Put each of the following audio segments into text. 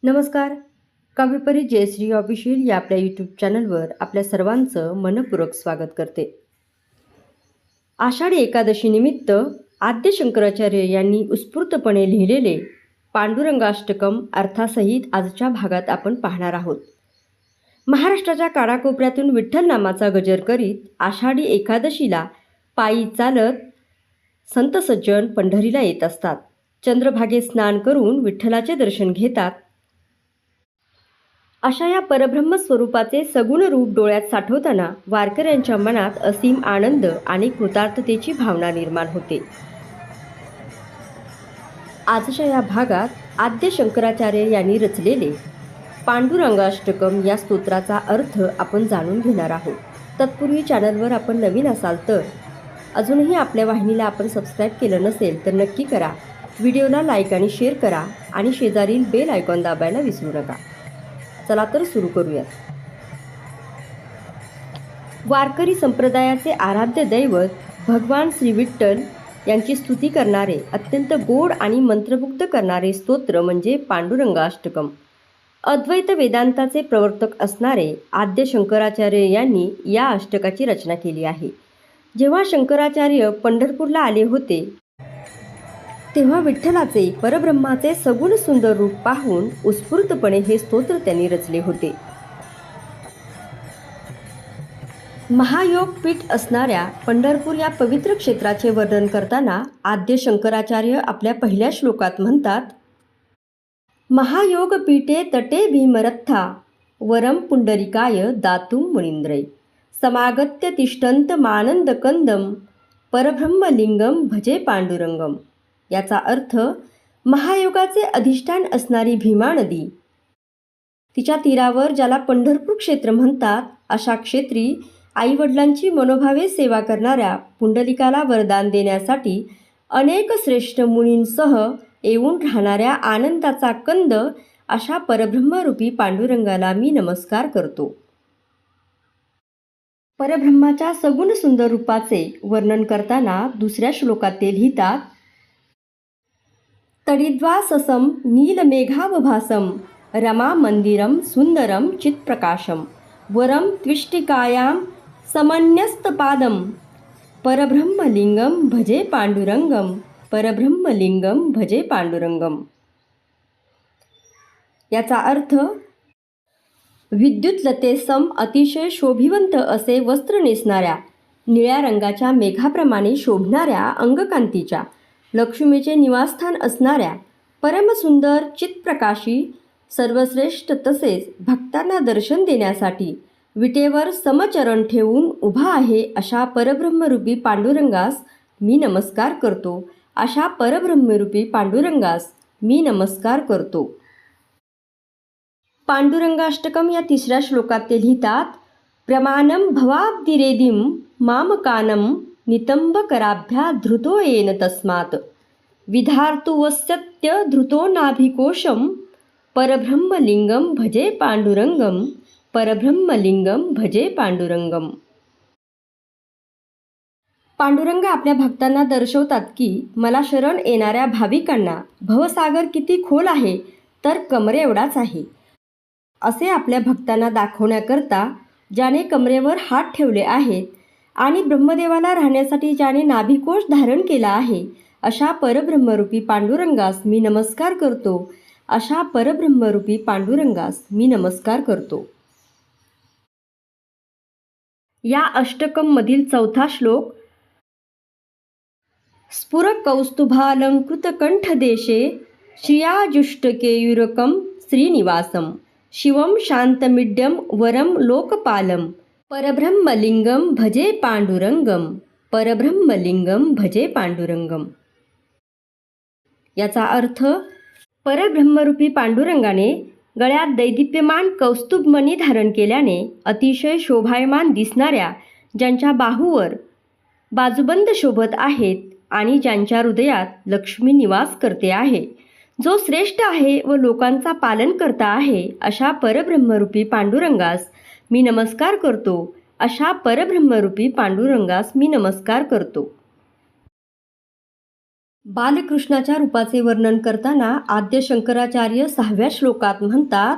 नमस्कार. काव्यपरी जयश्री ऑफिशियल या आपल्या यूट्यूब चॅनलवर आपल्या सर्वांचं मनपूर्वक स्वागत करते. आषाढी एकादशीनिमित्त आद्य शंकराचार्य यांनी उत्स्फूर्तपणे लिहिलेले पांडुरंगाष्टकम अर्थासहित आजच्या भागात आपण पाहणार आहोत. महाराष्ट्राच्या कानाकोपऱ्यातून विठ्ठल नामाचा गजर करीत आषाढी एकादशीला पायी चालत संत सज्जन पंढरीला येत असतात. चंद्रभागेत स्नान करून विठ्ठलाचे दर्शन घेतात. अशा या परब्रह्म स्वरूपाचे सगुण रूप डोळ्यात साठवताना वारकऱ्यांच्या मनात असीम आनंद आणि कृतार्थतेची भावना निर्माण होते. आजच्या या भागात आद्य शंकराचार्य यांनी रचलेले पांडुरंगाष्टकम या स्तोत्राचा अर्थ आपण जाणून घेणार आहोत. तत्पूर्वी चॅनलवर आपण नवीन असाल तर अजूनही आपल्या वाहिनीला आपण सबस्क्राईब केलं नसेल तर नक्की करा. व्हिडिओला लाईक आणि शेअर करा आणि शेजारील बेल आयकॉन दाबायला विसरू नका. चला तर सुरू करूयात. वारकरी संप्रदायाचे आराध्य दैवत भगवान श्री विठ्ठल यांची स्तुती करणारे अत्यंत गोड आणि मंत्रमुग्ध करणारे स्तोत्र म्हणजे पांडुरंगाष्टकम. अद्वैत वेदांताचे प्रवर्तक असणारे आद्य शंकराचार्य यांनी या अष्टकाची रचना केली आहे. जेव्हा शंकराचार्य पंढरपूरला आले होते तेव्हा विठ्ठलाचे परब्रह्माचे सगुण सुंदर रूप पाहून उत्स्फूर्तपणे हे स्तोत्र त्यांनी रचले होते. महायोग पीठ असणाऱ्या पंढरपूर या पवित्र क्षेत्राचे वर्णन करताना आद्य शंकराचार्य आपल्या पहिल्या श्लोकात म्हणतात, महायोग पीठे तटे भीमरथा वरम पुंडरिकाय दातुम मुनींद्रै समागत्य तिष्ठंत मानंद कंदम परब्रह्मलिंगम भजे पांडुरंगम. याचा अर्थ महायोगाचे अधिष्ठान असणारी भीमा नदी, तिच्या तीरावर ज्याला पंढरपूर क्षेत्र म्हणतात, अशा क्षेत्री आईवडिलांची मनोभावे सेवा करणाऱ्या पुंडलिकाला वरदान देण्यासाठी अनेक श्रेष्ठ मुनींसह येऊन राहणाऱ्या आनंदाचा कंद अशा परब्रह्मरूपी पांडुरंगाला मी नमस्कार करतो. परब्रह्माच्या सगुण सुंदर रूपाचे वर्णन करताना दुसऱ्या श्लोकात ते लिहितात, तडिद्वाससं नीलमेघावभासं रमा मंदिरं सुंदरं चित्प्रकाशं वरं त्विष्टिकायां समन्यस्तपादं परब्रह्मलिंगं भजे पांडुरंगम परब्रह्मलिंगम भजे पांडुरंगम. याचा अर्थ विद्युतलतेसम अतिशय शोभिवंत असे वस्त्र नेसणाऱ्या निळ्या रंगाच्या मेघाप्रमाणे शोभणाऱ्या अंगकांतीच्या लक्ष्मीचे निवासस्थान असणाऱ्या परमसुंदर चित्प्रकाशी सर्वश्रेष्ठ तसेच भक्तांना दर्शन देण्यासाठी विटेवर समचरण ठेवून उभा आहे अशा परब्रह्मरूपी पांडुरंगास मी नमस्कार करतो. अशा परब्रह्मरूपी पांडुरंगास मी नमस्कार करतो. पांडुरंगाष्टकम या तिसऱ्या श्लोकात ते लिहितात, प्रमाणं भवाब्धिरेदिं मामकानं नितंबकराभ्या धृतो येन तस्मात् विधार्तुवस्यत्य धृतो नाभिकोशं परब्रह्मलिंगम भजे पांडुरंगम परब्रह्मलिंगम भजे पांडुरंगम. पांडुरंग आपल्या भक्तांना दर्शवतात की मला शरण येणाऱ्या भाविकांना भवसागर किती खोल आहे तर कमरे एवढाच आहे असे आपल्या भक्तांना दाखवण्याकरता ज्याने कमरेवर हात ठेवले आहेत आणि ब्रह्मदेवाला राहण्यासाठी ज्याने नाभिकोश धारण केला आहे अशा परब्रह्मरूपी पांडुरंगास मी नमस्कार करतो. अशा परब्रह्मरूपी पांडुरंगास मी नमस्कार करतो. या अष्टकम मधील चौथा श्लोक, स्फुरकौस्तुभालंकृत कंठदेशे श्रियाजुष्टकेयुरकं श्रीनिवासं शिवं शांतमिड्यं वरं लोकपालं परब्रह्मलिंगम भजे पांडुरंगम परब्रह्मलिंगम भजे पांडुरंगम. याचा अर्थ परब्रह्मरूपी पांडुरंगाने गळ्यात दैदिप्यमान कौस्तुभमणी धारण केल्याने अतिशय शोभायमान दिसणाऱ्या ज्यांच्या बाहूवर बाजूबंद शोभत आहेत आणि ज्यांच्या हृदयात लक्ष्मी निवास करते आहे, जो श्रेष्ठ आहे व लोकांचा पालन करता आहे, अशा परब्रह्मरूपी पांडुरंगास मी नमस्कार करतो. अशा परब्रह्मरूपी पांडुरंगास मी नमस्कार करतो. बालकृष्णाच्या रूपाचे वर्णन करताना आद्य शंकराचार्य 6व्या श्लोकात म्हणतात,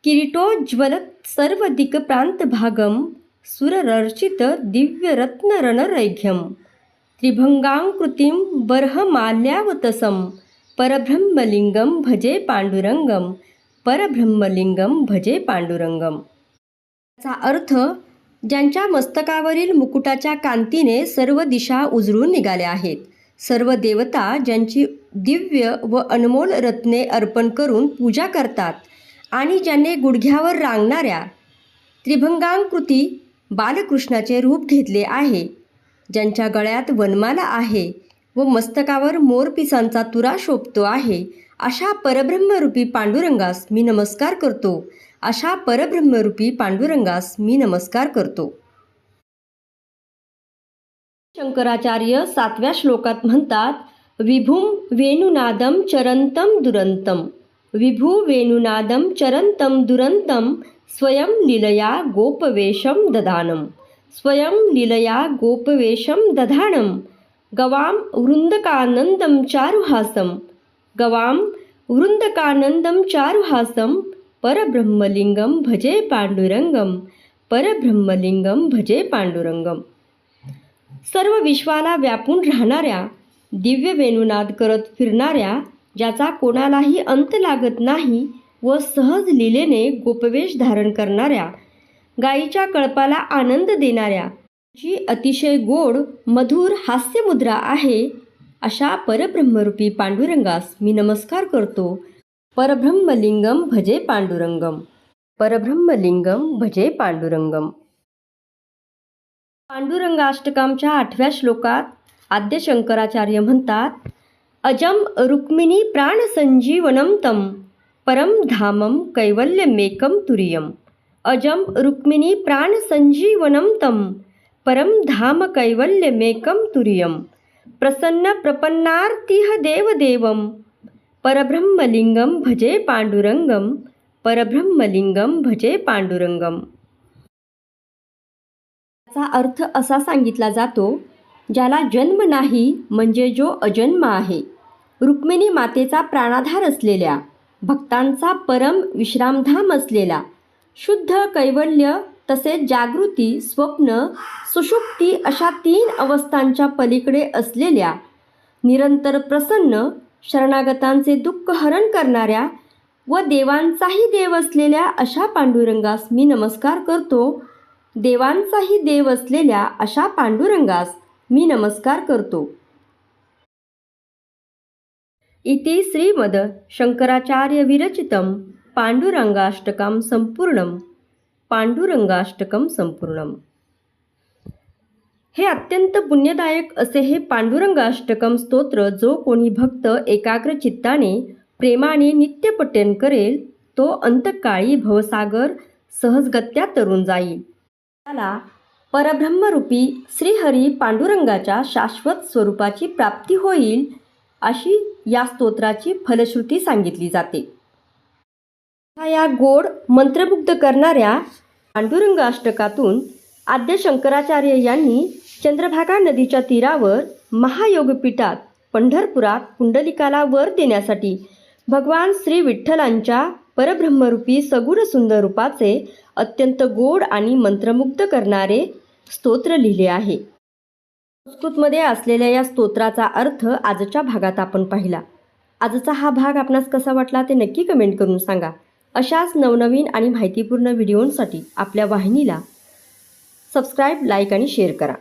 किरीटोज्ज्वलत् सर्व दिक्प्रांत भागम सुररर्चित दिव्यरत्नरणरैघ्यम त्रिभंगाकृतिम बर्हमाल्यावतसम परब्रह्मलिंगम भजे पांडुरंगम परब्रह्मलिंगम भजे पांडुरंगम. याचा अर्थ, ज्यांच्या मस्तकावरील मुकुटाच्या कांतीने सर्व दिशा उजळून निघाल्या आहेत, सर्व देवता ज्यांची दिव्य व अनमोल रत्ने अर्पण करून पूजा करतात आणि ज्याने गुडघ्यावर रांगणाऱ्या त्रिभंगाकृती बालकृष्णाचे रूप घेतले आहे, ज्यांच्या गळ्यात वनमाला आहे व मस्तकावर मोरपिसांचा तुरा शोभतो आहे, अशा परब्रह्मरूपी पांडुरंगास मी नमस्कार करतो. अशा परब्रह्मरूपी पांडुरंगास मी नमस्कार करतो. शंकराचार्य 7व्या श्लोकात म्हणतात, विभुम वेणुनादम चरंतम दुरंतम विभू वेणुनादम चरंतम दुरंतम स्वयं लीलया गोपवेशम दधानम स्वयं लीलया गोपवेशम दधानम गवाम वृंदकानंदम चारुहासम गवाम वृंदकानंदम चारुहासम परब्रह्मलिंगम भजे पांडुरंगम परब्रह्मलिंगम भजे पांडुरंगम. सर्व विश्वाला व्यापून राहणाऱ्या, दिव्य वेणुनाद करत फिरणाऱ्या, ज्याचा कोणालाही अंत लागत नाही व सहज लीलेने गोपवेश धारण करणाऱ्या, गायीच्या कळपाला आनंद देणाऱ्या, जी अतिशय गोड मधुर हास्यमुद्रा आहे, अशा परब्रह्मरूपी पांडुरंगास मी नमस्कार करतो. परब्रह्मलिंगम भजे पांडुरंगम परब्रह्मलिंगम भजे पांडुरंगम. पांडुरंगाष्टकांच्या 8व्या श्लोकात आद्य शंकराचार्य म्हणतात, अजम रुक्मिणी प्राणसंजीवनं तं परम धामम कैवल्यमेकं तुरीयम अजम रुक्मिणी प्राणसंजीवनं तं परम धाम कैवल्यमेकं तुरीयम प्रसन्न प्रपन्नार्तिह देवदेवम परब्रह्मलिंगम भजे पांडुरंगम परब्रह्मलिंगम भजे पांडुरंगम. याचा अर्थ असा सांगितला जातो, ज्याला जन्म नाही म्हणजे जो अजन्म आहे, रुक्मिणी मातेचा प्राणाधार असलेल्या, भक्तांचा परम विश्रामधाम असलेला, शुद्ध कैवल्य तसेच जागृती, स्वप्न, सुषुप्ती अशा 3 अवस्थांच्या पलीकडे असलेल्या, निरंतर प्रसन्न, शरणागतांचे दुःख हरण करणाऱ्या व देवांचाही देव असलेल्या अशा पांडुरंगास मी नमस्कार करतो. देवांचाही देव असलेल्या अशा पांडुरंगास मी नमस्कार करतो. इति श्रीमद शंकराचार्य विरचितम पांडुरंगाष्टकम संपूर्णम पांडुरंगाष्टकम संपूर्णम. हे अत्यंत पुण्यदायक असे हे पांडुरंगाष्टकम स्तोत्र जो कोणी भक्त एकाग्र चित्ताने प्रेमाने नित्य पठण करेल, तो अंतकाळी भवसागर सहजगत्या तरून जाईल. त्याला परब्रह्मरूपी श्रीहरी पांडुरंगाच्या शाश्वत स्वरूपाची प्राप्ती होईल, अशी या स्तोत्राची फलश्रुती सांगितली जाते. या गोड मंत्रमुग्ध करणाऱ्या पांडुरंगाष्टकातून आद्य शंकराचार्य यांनी चंद्रभागा नदीच्या तीरावर महायोगपीठात पंढरपुरात पुंडलिकाला वर देण्यासाठी भगवान श्री विठ्ठलांच्या परब्रह्मरूपी सगुण सुंदर रूपाचे अत्यंत गोड आणि मंत्रमुग्ध करणारे स्तोत्र लिहिले आहे. संस्कृतमध्ये असलेल्या या स्तोत्राचा अर्थ आजच्या भागात आपण पाहिला. आजचा हा भाग आपणास कसा वाटला ते नक्की कमेंट करून सांगा. अशाच नवनवीन आणि माहितीपूर्ण व्हिडिओंसाठी आपल्या वाहिनीला सबस्क्राईब, लाईक आणि शेअर करा.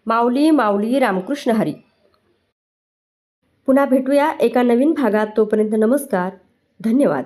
माऊली माऊली रामकृष्ण हरी. पुन्हा भेटूया एका नवीन भागात. तोपर्यंत नमस्कार, धन्यवाद.